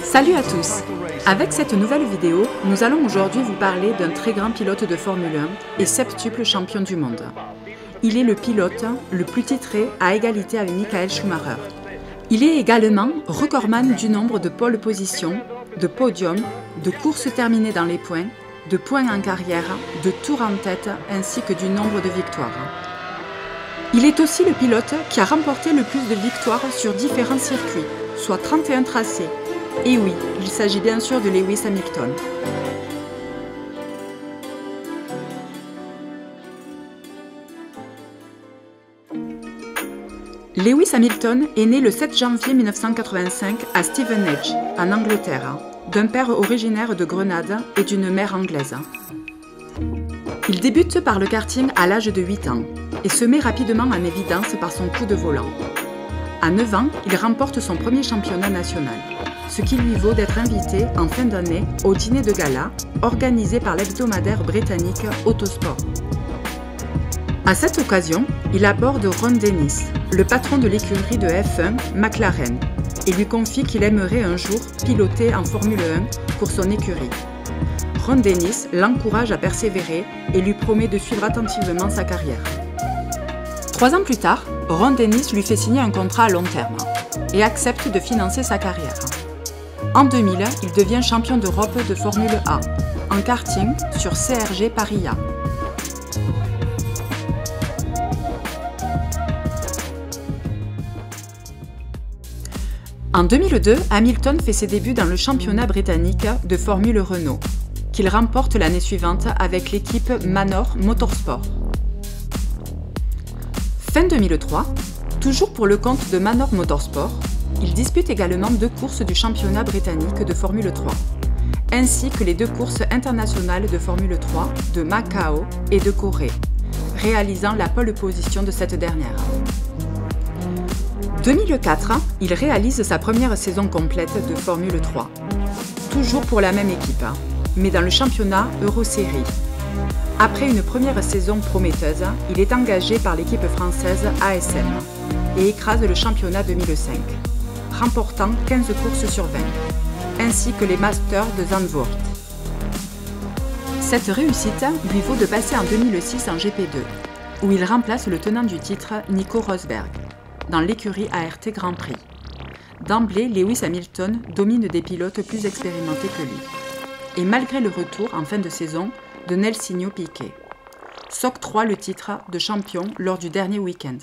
Salut à tous! Avec cette nouvelle vidéo, nous allons aujourd'hui vous parler d'un très grand pilote de Formule 1 et septuple champion du monde. Il est le pilote le plus titré à égalité avec Michael Schumacher. Il est également recordman du nombre de pole positions, de podiums, de courses terminées dans les points, de points en carrière, de tours en tête ainsi que du nombre de victoires. Il est aussi le pilote qui a remporté le plus de victoires sur différents circuits, soit 31 tracés. Et oui, il s'agit bien sûr de Lewis Hamilton. Lewis Hamilton est né le 7 janvier 1985 à Stevenage, en Angleterre, d'un père originaire de Grenade et d'une mère anglaise. Il débute par le karting à l'âge de 8 ans et se met rapidement en évidence par son coup de volant. À 9 ans, il remporte son premier championnat national, ce qui lui vaut d'être invité en fin d'année au dîner de gala organisé par l'hebdomadaire britannique Autosport. À cette occasion, il aborde Ron Dennis, le patron de l'écurie de F1 McLaren, et lui confie qu'il aimerait un jour piloter en Formule 1 pour son écurie. Ron Dennis l'encourage à persévérer et lui promet de suivre attentivement sa carrière. 3 ans plus tard, Ron Dennis lui fait signer un contrat à long terme et accepte de financer sa carrière. En 2000, il devient champion d'Europe de Formule A, en karting sur CRG Paris-A. En 2002, Hamilton fait ses débuts dans le championnat britannique de Formule Renault, qu'il remporte l'année suivante avec l'équipe Manor Motorsport. Fin 2003, toujours pour le compte de Manor Motorsport, il dispute également 2 courses du championnat britannique de Formule 3, ainsi que les 2 courses internationales de Formule 3 de Macao et de Corée, réalisant la pole position de cette dernière. 2004, il réalise sa première saison complète de Formule 3, toujours pour la même équipe, mais dans le championnat Eurosérie. Après une première saison prometteuse, il est engagé par l'équipe française ASM et écrase le championnat 2005, remportant 15 courses sur 20, ainsi que les Masters de Zandvoort. Cette réussite lui vaut de passer en 2006 en GP2, où il remplace le tenant du titre Nico Rosberg, dans l'écurie ART Grand Prix. D'emblée, Lewis Hamilton domine des pilotes plus expérimentés que lui, et malgré le retour en fin de saison de Nelsinho Piquet, s'octroie le titre de champion lors du dernier week-end.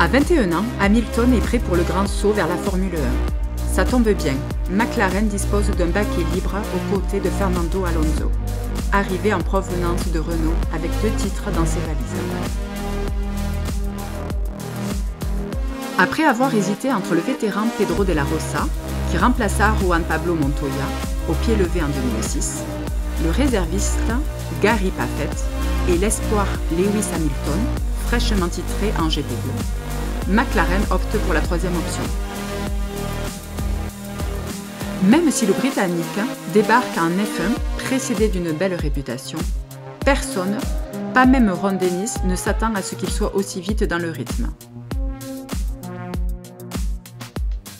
À 21 ans, Hamilton est prêt pour le grand saut vers la Formule 1. Ça tombe bien, McLaren dispose d'un baquet libre aux côtés de Fernando Alonso, arrivé en provenance de Renault avec 2 titres dans ses valises. Après avoir hésité entre le vétéran Pedro de la Rosa, qui remplaça Juan Pablo Montoya au pied levé en 2006, le réserviste Gary Paffett et l'espoir Lewis Hamilton, fraîchement titré en GP2, McLaren opte pour la 3e option. Même si le Britannique débarque en F1 précédé d'une belle réputation, personne, pas même Ron Dennis, ne s'attend à ce qu'il soit aussi vite dans le rythme.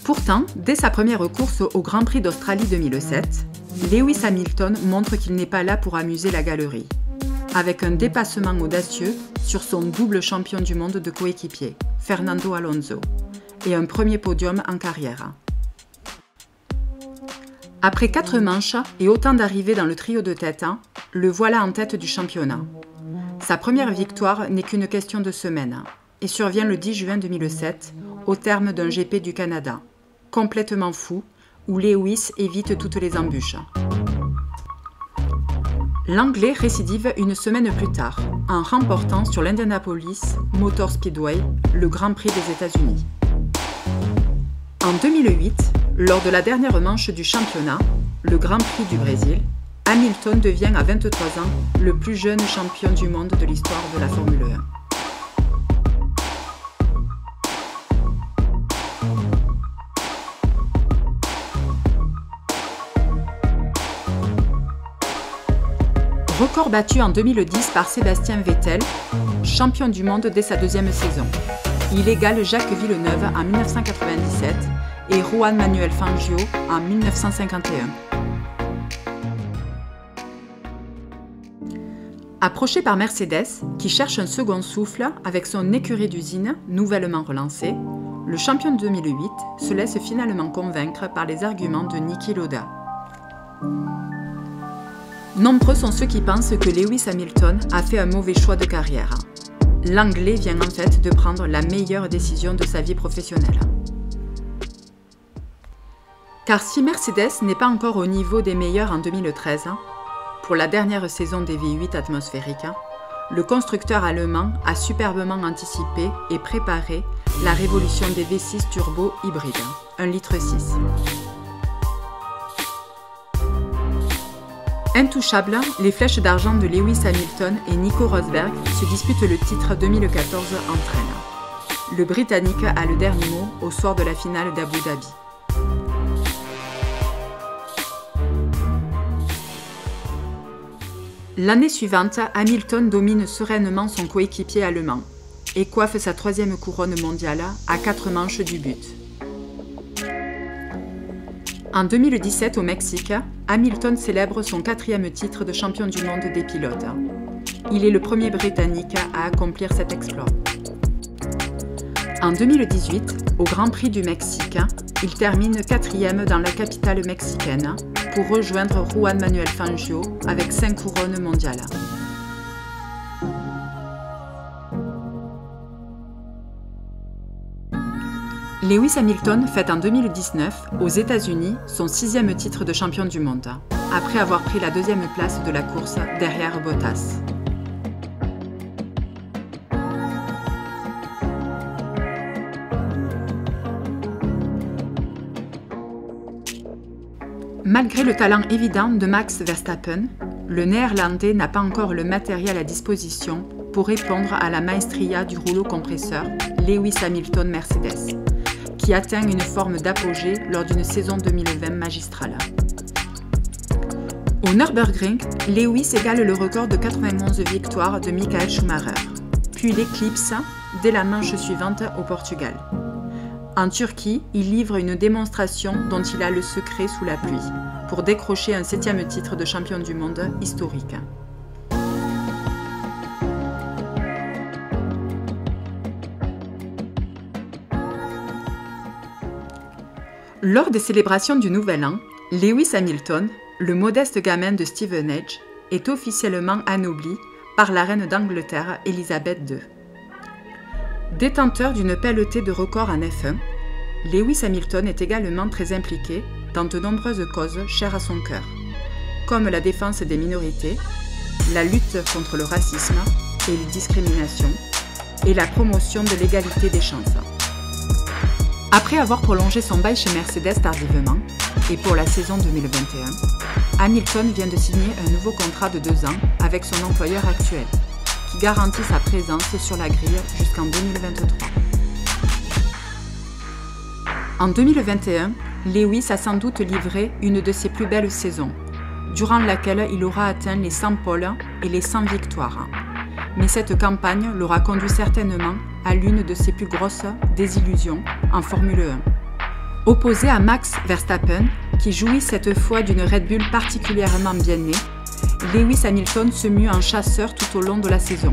Pourtant, dès sa première course au Grand Prix d'Australie 2007, Lewis Hamilton montre qu'il n'est pas là pour amuser la galerie, avec un dépassement audacieux sur son double champion du monde de coéquipier, Fernando Alonso, et un premier podium en carrière. Après 4 manches et autant d'arrivées dans le trio de tête, le voilà en tête du championnat. Sa première victoire n'est qu'une question de semaines, et survient le 10 juin 2007, au terme d'un GP du Canada, complètement fou, où Lewis évite toutes les embûches. L'Anglais récidive une semaine plus tard, en remportant sur l'Indianapolis Motor Speedway le Grand Prix des États-Unis. En 2008, lors de la dernière manche du championnat, le Grand Prix du Brésil, Hamilton devient à 23 ans le plus jeune champion du monde de l'histoire de la Formule 1. Record battu en 2010 par Sébastien Vettel, champion du monde dès sa 2e saison. Il égale Jacques Villeneuve en 1997 et Juan Manuel Fangio en 1951. Approché par Mercedes, qui cherche un second souffle avec son écurie d'usine nouvellement relancée, le champion de 2008 se laisse finalement convaincre par les arguments de Niki Lauda. Nombreux sont ceux qui pensent que Lewis Hamilton a fait un mauvais choix de carrière. L'Anglais vient en fait de prendre la meilleure décision de sa vie professionnelle. Car si Mercedes n'est pas encore au niveau des meilleurs en 2013, pour la dernière saison des V8 atmosphériques, le constructeur allemand a superbement anticipé et préparé la révolution des V6 turbo hybrides, 1,6 litre. Intouchables, les flèches d'argent de Lewis Hamilton et Nico Rosberg se disputent le titre 2014 entre elles. Le Britannique a le dernier mot au soir de la finale d'Abu Dhabi. L'année suivante, Hamilton domine sereinement son coéquipier allemand et coiffe sa 3e couronne mondiale à 4 manches du but. En 2017 au Mexique, Hamilton célèbre son 4e titre de champion du monde des pilotes. Il est le premier Britannique à accomplir cet exploit. En 2018, au Grand Prix du Mexique, il termine 4e dans la capitale mexicaine pour rejoindre Juan Manuel Fangio avec 5 couronnes mondiales. Lewis Hamilton fête en 2019, aux États-Unis, son 6e titre de champion du monde, après avoir pris la 2e place de la course derrière Bottas. Malgré le talent évident de Max Verstappen, le Néerlandais n'a pas encore le matériel à disposition pour répondre à la maestria du rouleau compresseur Lewis Hamilton Mercedes, qui atteint une forme d'apogée lors d'une saison 2020 magistrale. Au Nürburgring, Lewis égale le record de 91 victoires de Michael Schumacher, puis l'éclipse dès la manche suivante au Portugal. En Turquie, il livre une démonstration dont il a le secret sous la pluie, pour décrocher un 7e titre de champion du monde historique. Lors des célébrations du Nouvel An, Lewis Hamilton, le modeste gamin de Steven Edge, est officiellement anobli par la reine d'Angleterre Elisabeth II. Détenteur d'une pelletée de records en F1, Lewis Hamilton est également très impliqué dans de nombreuses causes chères à son cœur, comme la défense des minorités, la lutte contre le racisme et les discriminations, et la promotion de l'égalité des chances. Après avoir prolongé son bail chez Mercedes tardivement, et pour la saison 2021, Hamilton vient de signer un nouveau contrat de 2 ans avec son employeur actuel, qui garantit sa présence sur la grille jusqu'en 2023. En 2021, Lewis a sans doute livré une de ses plus belles saisons, durant laquelle il aura atteint les 100 pôles et les 100 victoires. Mais cette campagne l'aura conduit certainement à l'une de ses plus grosses désillusions en Formule 1. Opposé à Max Verstappen, qui jouit cette fois d'une Red Bull particulièrement bien née, Lewis Hamilton se mue en chasseur tout au long de la saison,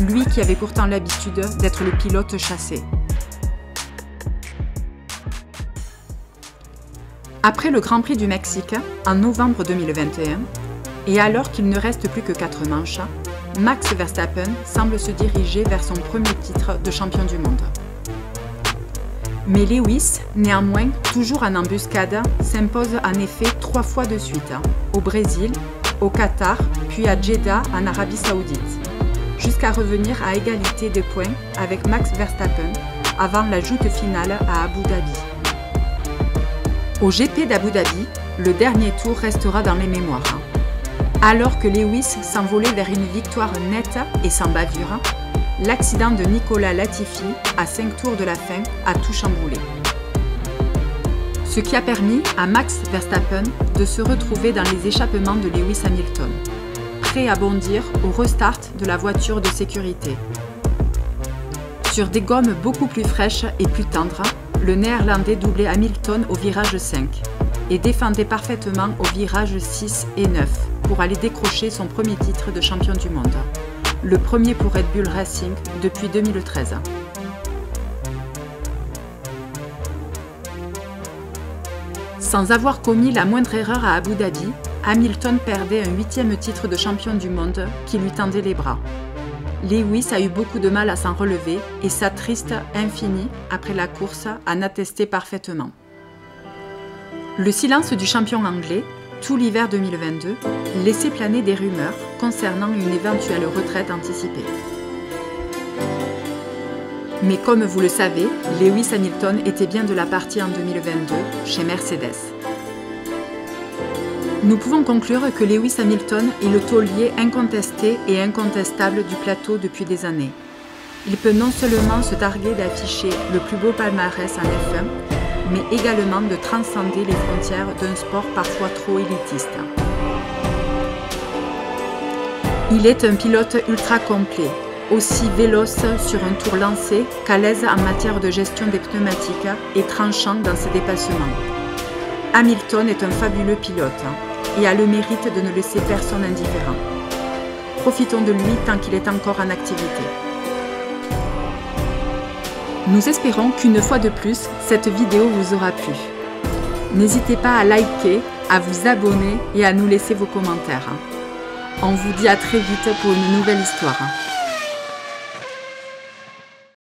lui qui avait pourtant l'habitude d'être le pilote chassé. Après le Grand Prix du Mexique, en novembre 2021, et alors qu'il ne reste plus que 4 manches, Max Verstappen semble se diriger vers son premier titre de champion du monde. Mais Lewis, néanmoins, toujours en embuscade, s'impose en effet 3 fois de suite, au Brésil, au Qatar, puis à Jeddah en Arabie Saoudite, jusqu'à revenir à égalité de points avec Max Verstappen avant la joute finale à Abu Dhabi. Au GP d'Abu Dhabi, le dernier tour restera dans les mémoires. Alors que Lewis s'envolait vers une victoire nette et sans bavure, l'accident de Nicolas Latifi, à 5 tours de la fin, a tout chamboulé. Ce qui a permis à Max Verstappen de se retrouver dans les échappements de Lewis Hamilton, prêt à bondir au restart de la voiture de sécurité. Sur des gommes beaucoup plus fraîches et plus tendres, le Néerlandais doublait Hamilton au virage 5 et défendait parfaitement au virage 6 et 9 pour aller décrocher son premier titre de champion du monde, le premier pour Red Bull Racing depuis 2013. Sans avoir commis la moindre erreur à Abu Dhabi, Hamilton perdait un 8e titre de champion du monde qui lui tendait les bras. Lewis a eu beaucoup de mal à s'en relever et s'attriste infini après la course en attestait parfaitement. Le silence du champion anglais, tout l'hiver 2022, laissait planer des rumeurs concernant une éventuelle retraite anticipée. Mais comme vous le savez, Lewis Hamilton était bien de la partie en 2022 chez Mercedes. Nous pouvons conclure que Lewis Hamilton est le taulier incontesté et incontestable du plateau depuis des années. Il peut non seulement se targuer d'afficher le plus beau palmarès en F1, mais également de transcender les frontières d'un sport parfois trop élitiste. Il est un pilote ultra complet, aussi véloce sur un tour lancé qu'à l'aise en matière de gestion des pneumatiques et tranchant dans ses dépassements. Hamilton est un fabuleux pilote et a le mérite de ne laisser personne indifférent. Profitons de lui tant qu'il est encore en activité. Nous espérons qu'une fois de plus, cette vidéo vous aura plu. N'hésitez pas à liker, à vous abonner et à nous laisser vos commentaires. On vous dit à très vite pour une nouvelle histoire.